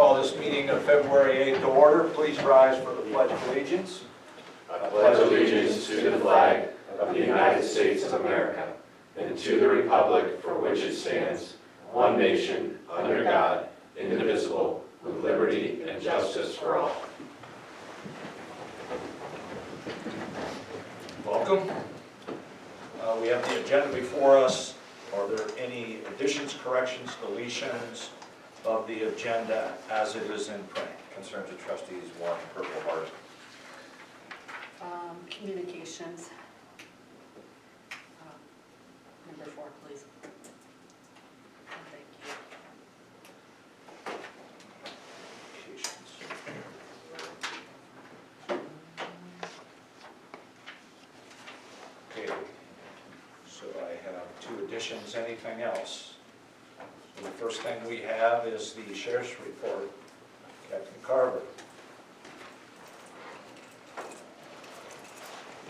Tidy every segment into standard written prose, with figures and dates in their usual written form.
call this meeting of February 8th to order. Please rise for the Pledge of Allegiance. I pledge allegiance to the flag of the United States of America and to the republic for which it stands, one nation, under God, indivisible, with liberty and justice for all. Welcome. We have the agenda before us. Are there any additions, corrections, deletions of the agenda as it is in print? Concerns of trustees, one, Purple Heart. Communications. Number 4, please. Thank you. Okay, so I have 2 additions. Anything else? So the first thing we have is the sheriff's report. Captain Carver.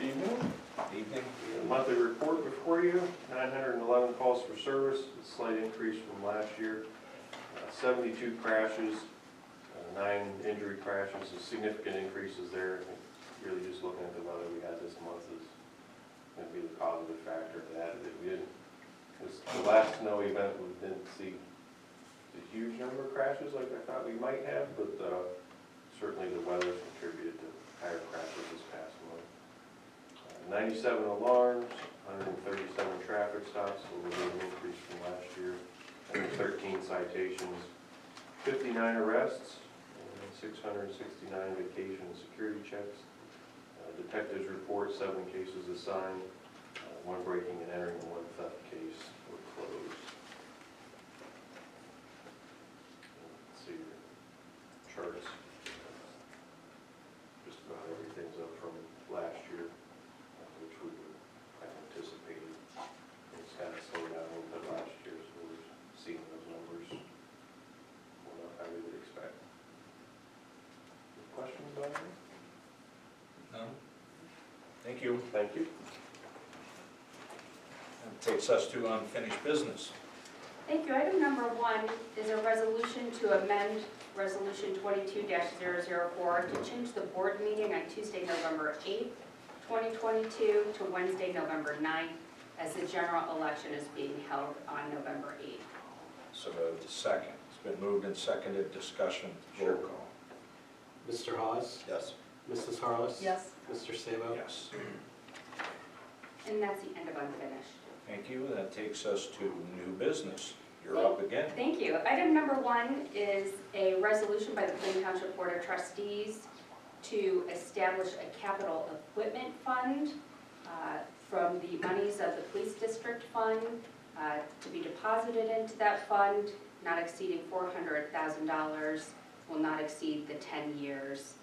Evening. Evening. A monthly report before you, 911 calls for service, a slight increase from last year. 72 crashes, 9 injury crashes, a significant increases there. I think really just looking at the weather we had this month is going to be the positive factor to that. We didn't, the last snow event, we didn't see a huge number of crashes like I thought we might have, but certainly the weather contributed to higher crashes this past month. 97 alarms, 137 traffic stops, a little bit of an increase from last year, 13 citations, 59 arrests, and 669 vacation and security checks. Detectives report 7 cases assigned, 1 breaking and entering and 1 theft case were closed. Let's see your charts. Just about everything's up from last year, which we had anticipated. It's kind of slowed down a little bit last year, so we're seeing those numbers more than I would expect. Any questions about that? No? Thank you. Thank you. That takes us to unfinished business. Thank you. Item number 1 is a resolution to amend Resolution 22-004 to change the board meeting on Tuesday, November 8th, 2022 to Wednesday, November 9th, as the general election is being held on November 8th. So moved. Second. It's been moved and seconded. Discussion. Roll call. Mr. Hawes? Yes. Mrs. Harless? Yes. Mr. Sabo? Yes. And that's the end of unfinished. Thank you. That takes us to new business. You're up again. Thank you. Item number 1 is a resolution by the Plain Township Board of Trustees to establish a capital equipment fund from the monies of the police district fund to be deposited into that fund, not exceeding $400,000, will not exceed the 10 years,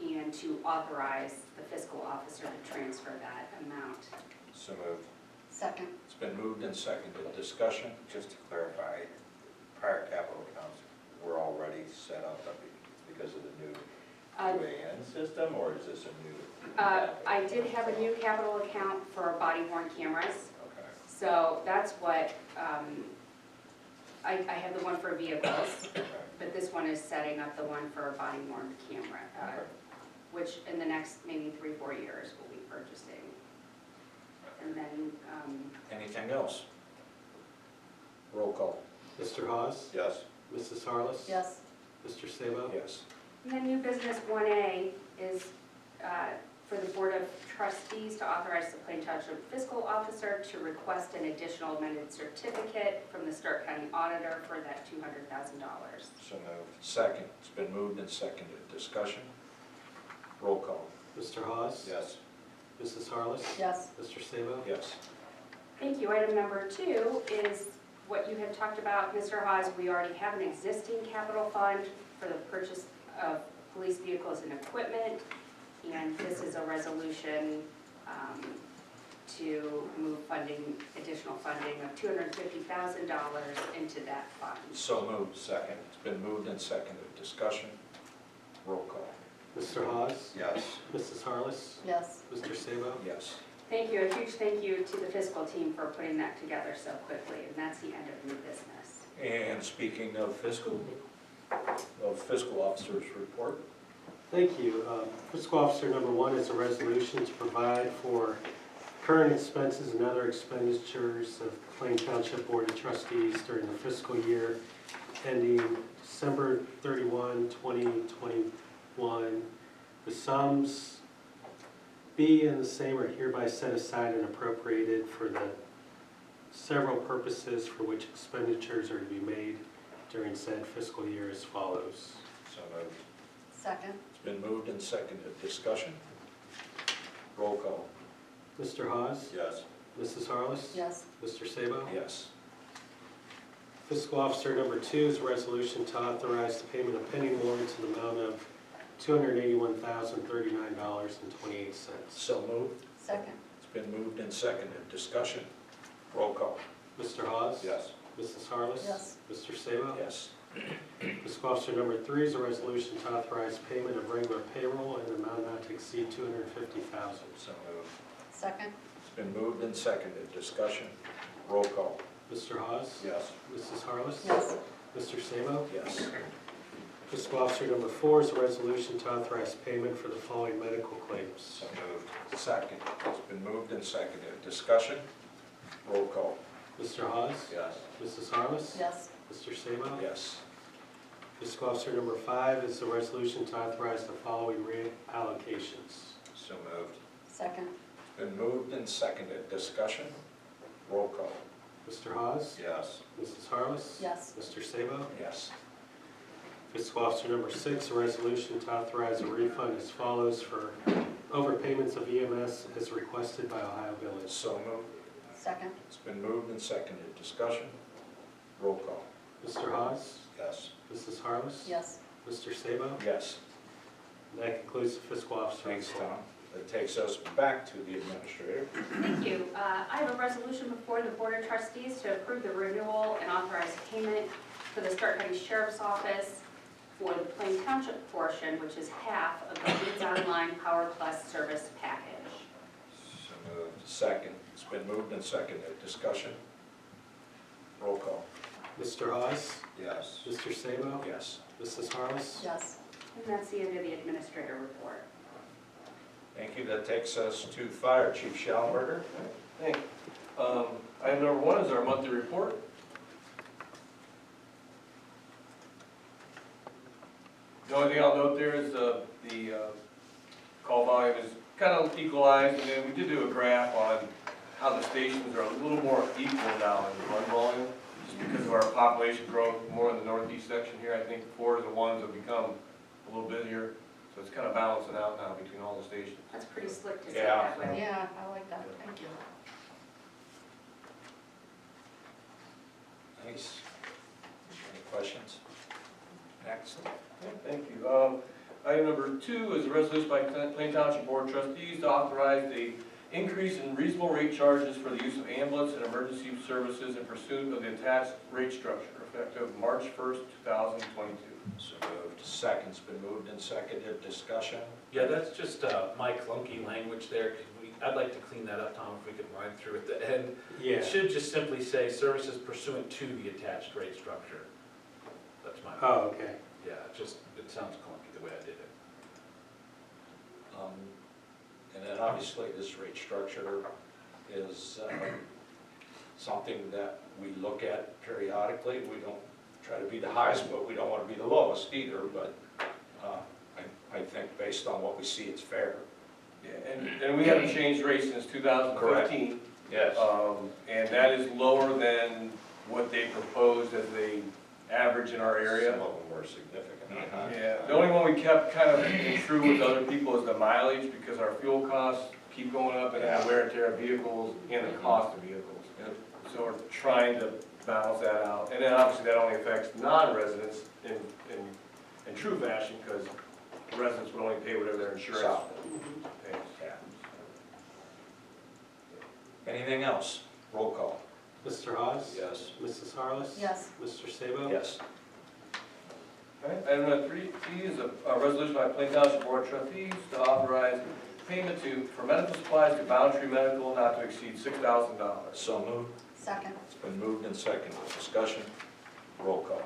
and to authorize the fiscal officer to transfer that amount. So moved. Second. It's been moved and seconded. Discussion. Just to clarify, prior capital accounts were already set up because of the new UAN system, or is this a new? I did have a new capital account for body-worn cameras. Okay. So that's what, I have the one for vehicles, but this one is setting up the one for a body-worn camera, which in the next maybe 3-4 years we'll be purchasing. And then, Anything else? Roll call. Mr. Hawes? Yes. Mrs. Harless? yes. Mr. Sabo? Yes. And then new business 1A is for the Board of Trustees to authorize the Plain Township Fiscal Officer to request an additional amended certificate from the Stark County Auditor for that $200,000. So moved. Second. It's been moved and seconded. Discussion. Roll call. Mr. Hawes? Yes. Mrs. Harless? Yes. Mr. Sabo? Yes. Thank you. Item number 2 is what you had talked about, Mr. Hawes. We already have an existing capital fund for the purchase of police vehicles and equipment, and this is a resolution to move additional funding of $250,000 into that fund. So moved. Second. It's been moved and seconded. Discussion. Roll call. Mr. Hawes? Yes. Mrs. Harless? Yes. Mr. Sabo? Yes. Thank you. A huge thank you to the fiscal team for putting that together so quickly, and that's the end of new business. And speaking of fiscal officer's report. Thank you. Fiscal Officer number 1 is a resolution to provide for current expenses and other expenditures of Plain Township Board of Trustees during the fiscal year ending December 31, 2021. The sums B and the same are hereby set aside and appropriated for the several purposes for which expenditures are to be made during said fiscal year as follows. So moved. Second. It's been moved and seconded. Discussion? Roll call. Mr. Hawes? Yes. Mrs. Harless? Yes. Mr. Sabo? Yes. Fiscal Officer number 2 is a resolution to authorize the payment of pending warrants in the amount of $281,039.28. So moved. Second. It's been moved and seconded. Discussion? Roll call. Mr. Hawes? Yes. Mrs. Harless? Yes. Mr. Sabo? Yes. Fiscal Officer number 3 is a resolution to authorize payment of regular payroll in an amount not to exceed $250,000. So moved. Second. It's been moved and seconded. Discussion? Roll call. Mr. Hawes? Yes. Mrs. Harless? Yes. Mr. Sabo? Yes. Fiscal Officer number 4 is a resolution to authorize payment for the following medical claims. So moved. Second. It's been moved and seconded. Discussion? Roll call. Mr. Hawes? Yes. Mrs. Harless? Yes. Mr. Sabo? Yes. Fiscal Officer number 5 is a resolution to authorize the following reallocations. So moved. Second. It's been moved and seconded. Discussion? Roll call. Mr. Hawes? Yes. Mrs. Harless? Yes. Mr. Sabo? Yes. Fiscal Officer number 6, a resolution to authorize a refund as follows for overpayments of EMS as requested by Ohio Village. So moved. Second. It's been moved and seconded. Discussion? Roll call. Mr. Hawes? Yes. Mrs. Harless? Yes. Mr. Sabo? Yes. And that concludes the fiscal officer Thanks, report. Tom. That takes us back to the administrator. Thank you. I have a resolution before the Board of Trustees to approve the renewal and authorize payment for the Stark County Sheriff's Office for the Plain Township portion, which is half of the Leads Online Power Plus service package. So moved. Second. It's been moved and seconded. Discussion? Roll call. Mr. Hawes? Yes. Mr. Sabo? Yes. Mrs. Harless? Yes. And that's the end of the administrator report. Thank you. That takes us to Fire Chief Schallenberger. Thank you. Item number 1 is our monthly report. The only thing I'll note there is the call volume is kind of equalized, and then we did do a graph on how the stations are a little more equal now in run volume, just because of our population growth more in the northeast section here. I think 4 of the ones have become a little busier, so it's kind of balancing out now between all the stations. That's pretty slick to say Yeah. that way. Yeah, I like that. Thank you. Nice. Any questions? Next. Thank you. Item number 2 is a resolution by Plain Township Board of Trustees to authorize the increase in reasonable rate charges for the use of ambulance and emergency services in pursuit of the attached rate structure effective March 1st, 2022. So moved. Second's been moved and seconded. Discussion? Yeah, that's just my clunky language there. I'd like to clean that up, Tom, if we could run through at the end. Yeah. It should just simply say services pursuant to the attached rate structure. That's my, Oh, okay. yeah, it sounds clunky the way I did it. And then obviously this rate structure is something that we look at periodically. We don't try to be the highest, but we don't want to be the lowest either. But I think based on what we see, it's fair. Yeah, and we haven't changed rates since 2015. Yes. And that is lower than what they proposed as the average in our area. Some of them were significantly high. Yeah, the only one we kept kind of in true with other people is the mileage, because our fuel costs keep going up and the wear and tear of vehicles and the cost of vehicles. So we're trying to balance that out. And then obviously that only affects non-residents in true fashion, because residents would only pay whatever their insurance pays. Yeah. Anything else? Roll call. Mr. Hawes? Yes. Mrs. Harless? Yes. Mr. Sabo? Yes. Okay. Item number 3 is a resolution by Plain Township Board of Trustees to authorize payment for medical supplies to Boundary Medical not to exceed $6,000. So moved. Second. It's been moved and seconded. Discussion? Roll call.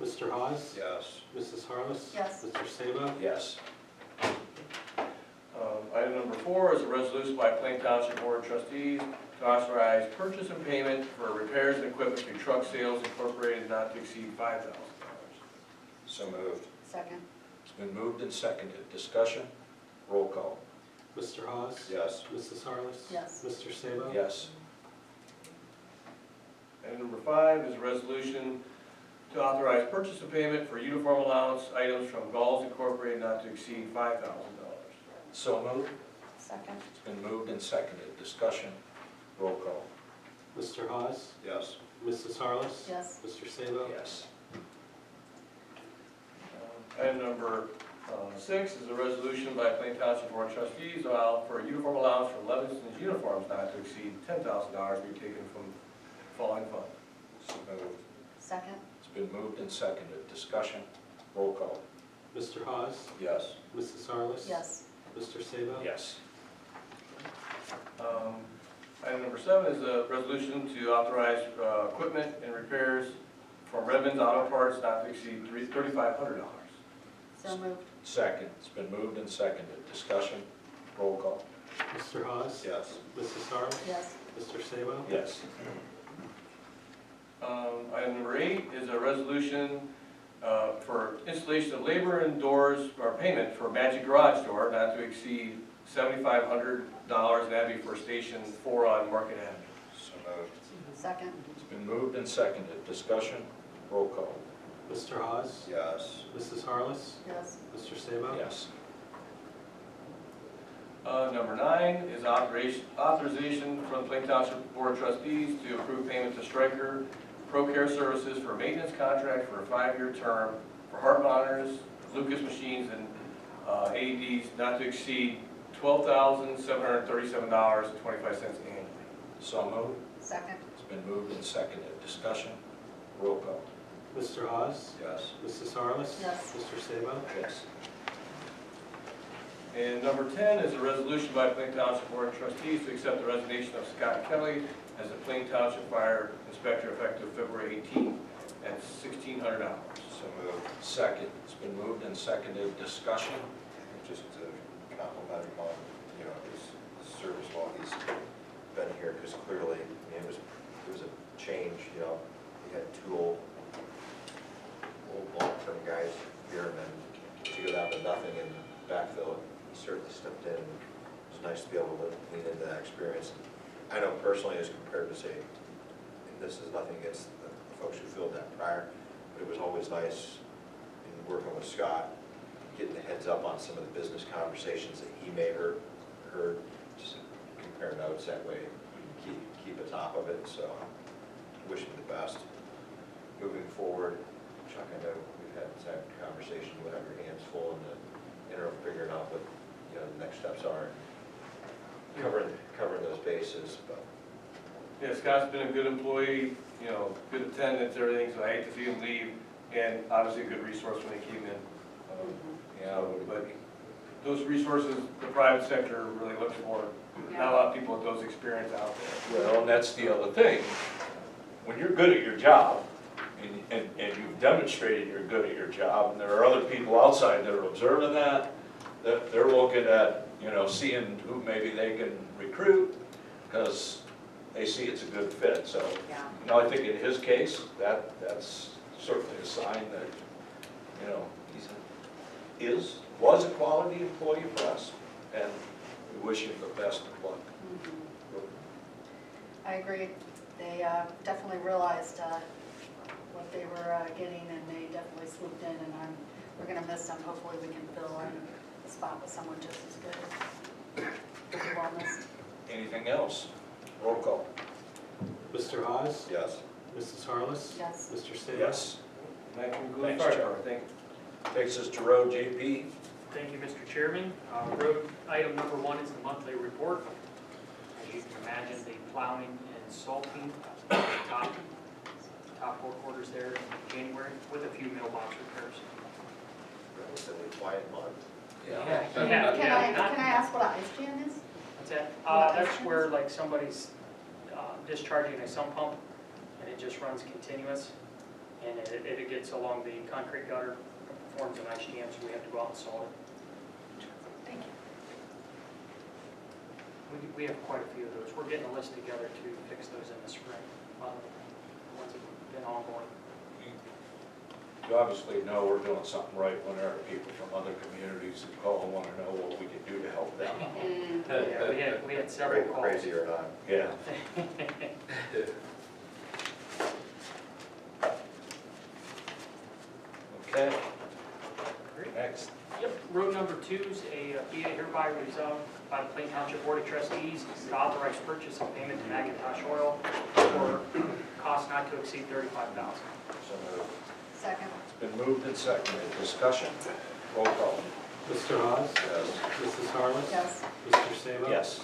Mr. Hawes? Yes. Mrs. Harless? Yes. Mr. Sabo? Yes. Item number 4 is a resolution by Plain Township Board of Trustees to authorize purchase and payment for repairs and equipment through Truck Sales Incorporated not to exceed $5,000. So moved. Second. It's been moved and seconded. Discussion? Roll call. Mr. Hawes? Yes. Mrs. Harless? Yes. Mr. Sabo? Yes. Item number 5 is a resolution to authorize purchase and payment for uniform allowance items from Galls Incorporated not to exceed $5,000. So moved. Second. It's been moved and seconded. Discussion? Roll call. Mr. Hawes? Yes. Mrs. Harless? Yes. Mr. Sabo? Yes. Item number 6 is a resolution by Plain Township Board of Trustees to allow for a uniform allowance for Levinson's uniforms not to exceed $10,000 to be taken from the following fund. So moved. Second. It's been moved and seconded. Discussion? Roll call. Mr. Hawes? Yes. Mrs. Harless? Yes. Mr. Sabo? Yes. Item number 7 is a resolution to authorize equipment and repairs from Redmond's Auto Parts not to exceed $3,500. So moved. Second. It's been moved and seconded. Discussion? Roll call. Mr. Hawes? Yes. Mrs. Harless? Yes. Mr. Sabo? Yes. Item number 8 is a resolution for installation of labor and doors, or payment for Magic Garage Door not to exceed $7,500, and that'd be for Station 4 on Market Avenue. So moved. Second. It's been moved and seconded. Discussion? Roll call. Mr. Hawes? Yes. Mrs. Harless? Yes. Mr. Sabo? Yes. Number 9 is authorization from the Plain Township Board of Trustees to approve payment to Stryker Pro Care Services for maintenance contract for a 5-year term for heart monitors, Lucas machines, and AEDs not to exceed $12,737.25 annually. So moved. Second. It's been moved and seconded. Discussion? Roll call. Mr. Hawes? Yes. Mrs. Harless? Yes. Mr. Sabo? Yes. And number 10 is a resolution by Plain Township Board of Trustees to accept the resignation of Scott Kelly as the Plain Township Fire Inspector effective February 18th at $1,600. So moved. Second. It's been moved and seconded. Discussion? Just to compliment him on, his service while he's been here, because clearly, it was a change, he had 2 old long-term guys here, and then to go down to nothing and backfill it, he certainly stepped in. It was nice to be able to lean into that experience. I know personally, as compared to say, and this is nothing against the folks who filled that prior, but it was always nice in working with Scott, getting the heads up on some of the business conversations that he may heard, just compare notes that way, we can keep atop of it. So wish him the best moving forward. Chuck, I know we've had some conversation, you have your hands full in the interim figuring out what the next steps are, covering those bases. But Yeah, Scott's been a good employee, good attendance, everything, so I hate to see him leave, and obviously a good resource when he came in. But those resources, the private sector really looks for. Not a lot of people with those experience out there. Well, and that's the other thing. When you're good at your job, and you've demonstrated you're good at your job, and there are other people outside that are observing that they're looking at, seeing who maybe they can recruit, because they see it's a good fit. So, Yeah. I think in his case, that's certainly a sign that, was a quality employee for us, and we wish him the best of luck. I agree. They definitely realized what they were getting, and they definitely swooped in, and we're going to miss them. Hopefully we can fill in the spot with someone just as good. They'll be well missed. Anything else? Roll call. Mr. Hawes? yes. Mrs. Harless? Yes. Mr. Sabo? Yes. And that concludes Thanks, fire Chuck. department. Thank you. Takes us to road, JP. Thank you, Mr. Chairman. Road item number 1 is the monthly report. As you can imagine, the plowing and salting, top 4 quarters there in January, with a few mailbox repairs. Relatively quiet month. Yeah. Can I ask what ISGN is? What's that? That's where like somebody's discharging a sump pump and it just runs continuous. And if it gets along the concrete gutter, forms an ice jam, so we have to go out and salt it. Thank you. We have quite a few of those. We're getting a list together to fix those in the spring, the ones that have been ongoing. You obviously know we're doing something right when there are people from other communities who call and want to know what we can do to help them. Yeah, we had several calls. Crazy or not. Yeah. Okay, next. Yep, road number 2 is be it hereby resolved by the Plain Township Board of Trustees to authorize purchase and payment to Macintosh Oil for cost not to exceed $35,000. So moved. Second. It's been moved and seconded. Discussion? Roll call. Mr. Hawes? Yes. Mrs. Harless? Yes. Mr. Sabo? Yes.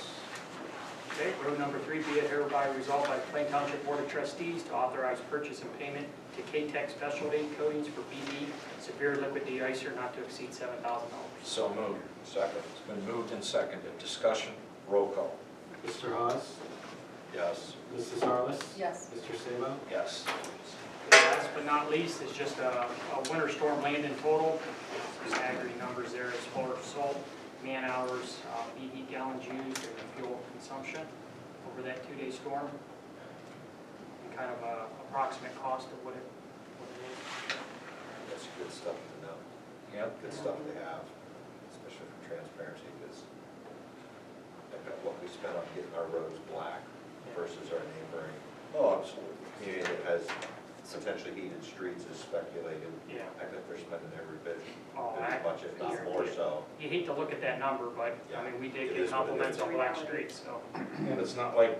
Okay, road number 3, be it hereby resolved by the Plain Township Board of Trustees to authorize purchase and payment to K-Tech Specialty Coatings for BD severe liquid de-icer not to exceed $7,000. So moved. Second. It's been moved and seconded. Discussion? Roll call. Mr. Hawes? Yes. Mrs. Harless? Yes. Mr. Sabo? Yes. Last but not least is just a winter storm land in total. Just aggregate numbers there as far as salt, man hours, BD gallons used, and the fuel consumption over that 2-day storm. And kind of a approximate cost of what it is. That's good stuff to know. Yep. Good stuff to have, especially for transparency, because what we spent on getting our roads black versus our neighboring Oh, absolutely. community that has potentially heated streets is speculated. Yeah. I think they're spending every bit Oh, as much, if not more so. You hate to look at that number, but, I mean, we did It get is what it compliments is. on black streets, so. And it's not like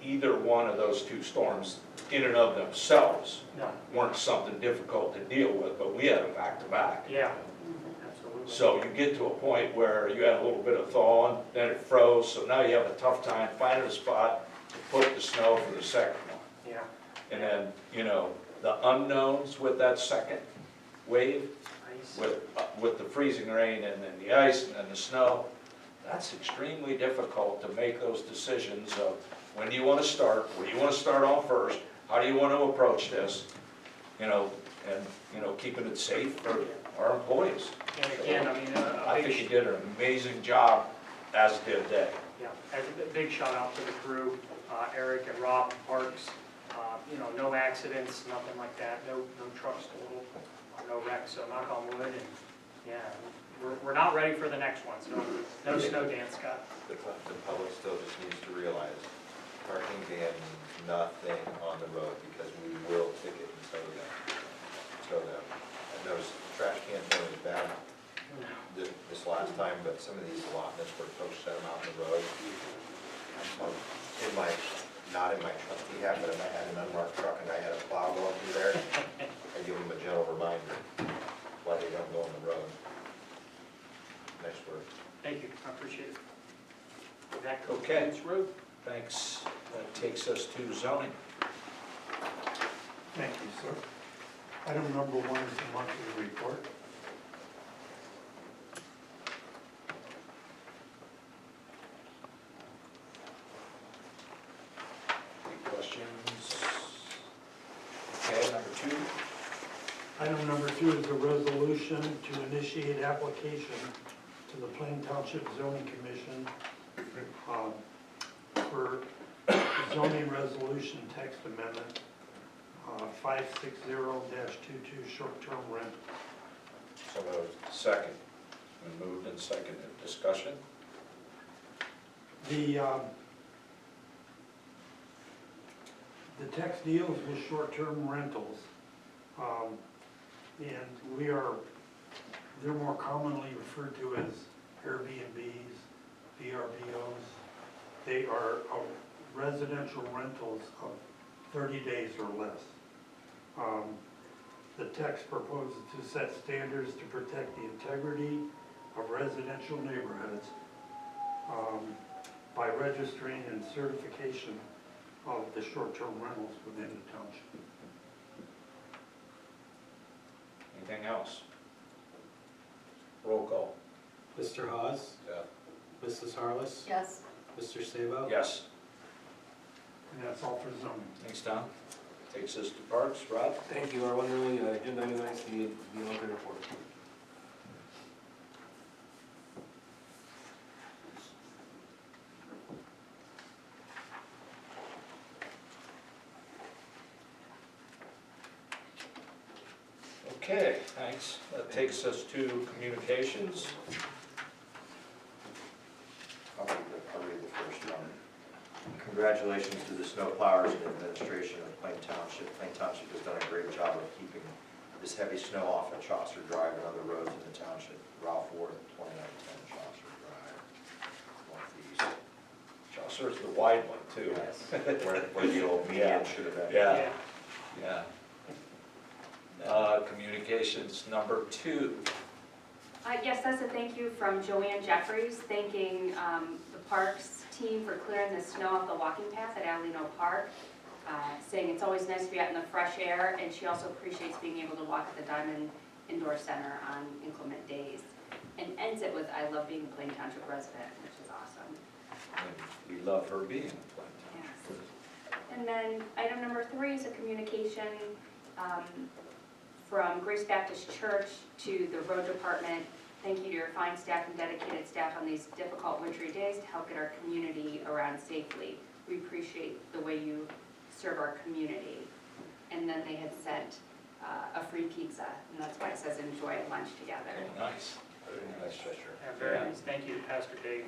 either one of those two storms in and of themselves No. weren't something difficult to deal with, but we had them back to back. Yeah, absolutely. So you get to a point where you had a little bit of thaw, then it froze, so now you have a tough time finding a spot to put the snow for the second one. Yeah, And then, you know, the unknowns with that second wave, ice. with the freezing rain and then the ice and then the snow, that's extremely difficult to make those decisions of when do you want to start, what do you want to start on first, how do you want to approach this, you know, and, you know, keeping it safe for our employees. And again, I mean, a I big, think you did an amazing job, as did they. yeah, as a big shout out to the crew, Eric and Rob Parks. You know, no accidents, nothing like that, no trucks totaled, no wrecks, so knock on wood, and, yeah, we're not ready for the next one, so no snow dance, Scott. The public still just needs to realize parking ban means nothing on the road because we will ticket and tow them. I noticed trash can throwing is bad this last time, but some of these allotments where folks set them out on the road. Not in my trustee hat, but if I had an unmarked truck and I had a plow going through there, I'd give them a gentle reminder why they don't go on the road. Nice work. Thank you, I appreciate it. That Okay. concludes road. Thanks. That takes us to zoning. Thank you, sir. Item number 1 is the monthly report. Any questions? Okay, number 2. Item number 2 is a resolution to initiate application to the Plain Township Zoning Commission for zoning resolution text amendment 560-22 short-term rent. So moved. Second. Been moved and seconded. Discussion? The text deals with short-term rentals. And they're more commonly referred to as Airbnbs, VRBOs. They are residential rentals of 30 days or less. The text proposes to set standards to protect the integrity of residential neighborhoods by registering and certification of the short-term rentals within the township. Anything else? Roll call. Mr. Hawes? Yeah. Mrs. Harless? Yes. Mr. Sabo? Yes. And that's all for zoning. Thanks, Tom. Takes us to Parks, Rob? Thank you, our one really, agenda item is the monthly report. Okay, thanks. That takes us to communications. I'll read the first one. Congratulations to the snow plowers and administration of Plain Township. Plain Township has done a great job of keeping this heavy snow off at Chaucer Drive and other roads in the township. Ralph Ward, 2910 Chaucer Drive, northeast. Chaucer's the wide one, too. Where the old median should have been. Yeah, yeah. Communications number 2. Yes, that's a thank you from Joanne Jeffries, thanking the Parks team for clearing the snow off the walking path at Alino Park, saying it's always nice to be out in the fresh air, and she also appreciates being able to walk at the Diamond Indoor Center on inclement days. And ends it with, I love being a Plain Township resident, which is awesome. And we love her being in Plain Yes. And then item number 3 is a communication from Grace Baptist Church to the road department. Thank you to your fine staff and dedicated staff on these difficult wintry days to help get our community around safely. We appreciate the way you serve our community. And then they had sent a free pizza, and that's why it says enjoy lunch together. Oh, nice. Very nice gesture. Yeah, very nice. Thank you to Pastor Dave.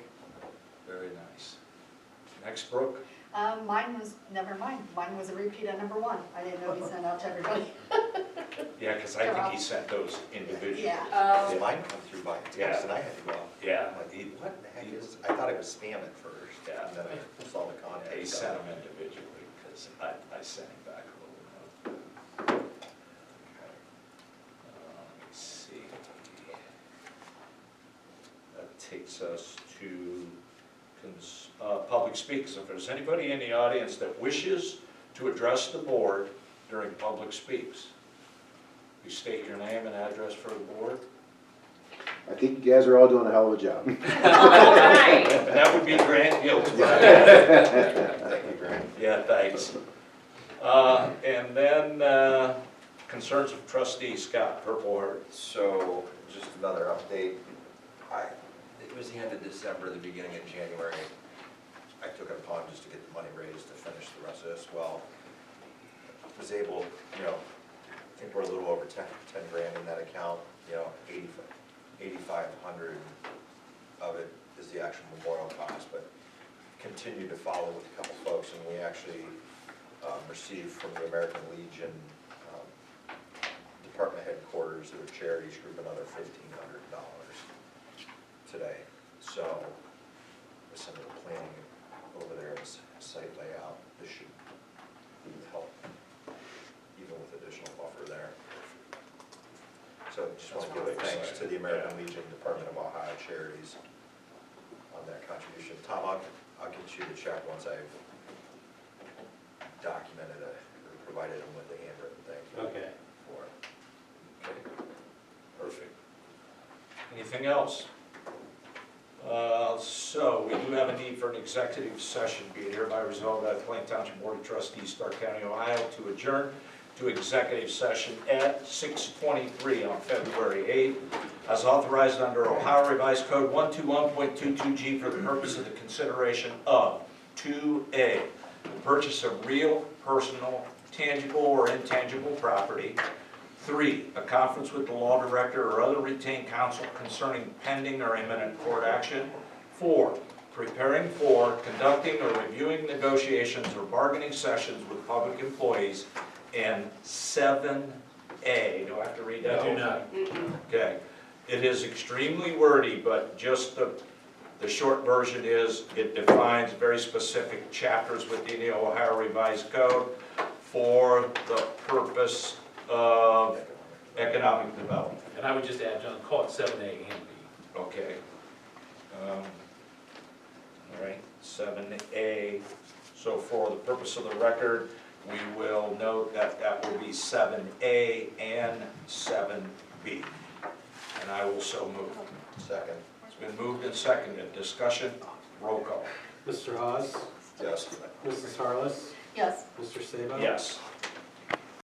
Very nice. Next, Brooke. Mine was, never mind, mine was a repeat of number 1. I didn't know he sent out to everybody. Yeah, because I think he sent those individually. Yeah. Did mine come through by text and I had to go out? Yeah. I'm like, what the heck is, I thought it was spam at first. Yeah. And then I saw the content. He sent them individually, because I sent him back a little note. Let me see. That takes us to public speaks. If there's anybody in the audience that wishes to address the board during public speaks, you state your name and address for the board. I think you guys are all doing a hell of a job. All right. And that would be Grant Gills. Thank you, Grant. Yeah, thanks. And then concerns of trustee Scott, Purple Heart. So, just another update. It was the end of December, the beginning of January. I took it upon just to get the money raised to finish the rest of this. Well, was able, I think we're a little over 10 grand in that account, 8,500 of it is the actual memorial cost, but continued to follow with a couple folks, and we actually received from the American Legion department headquarters, their charities group, another $1,500 today. So with some of the planning over there, and site layout, this should help, even with additional buffer there. So just want to give a thanks to the American Legion Department of Ohio Charities on that contribution. Tom, I'll get you the check once I've documented it, or provided them with the handwritten thing. Okay. For it. Okay, perfect. Anything else? So we do have a need for an executive session, be it hereby resolved by the Plain Township Board of Trustees, Stark County, Ohio, to adjourn to executive session at 6:23 on February 8th, as authorized under Ohio Revised Code 121.22G for the purpose of the consideration of 2A, the purchase of real, personal, tangible, or intangible property. 3, a conference with the law director or other retained counsel concerning pending or imminent court action. 4, preparing for, conducting, or reviewing negotiations or bargaining sessions with public employees. And 7A, do I have to read that? I do not. Okay. It is extremely wordy, but just the short version is it defines very specific chapters within the Ohio Revised Code for the purpose of economic development. And I would just add, John, call it 7A and B. Okay. All right, 7A. So for the purpose of the record, we will note that that will be 7A and 7B. And I will so move. Second. It's been moved and seconded. Discussion, roll call. Mr. Hawes? Yes. Mrs. Harless? Yes. Mr. Sabo? Yes.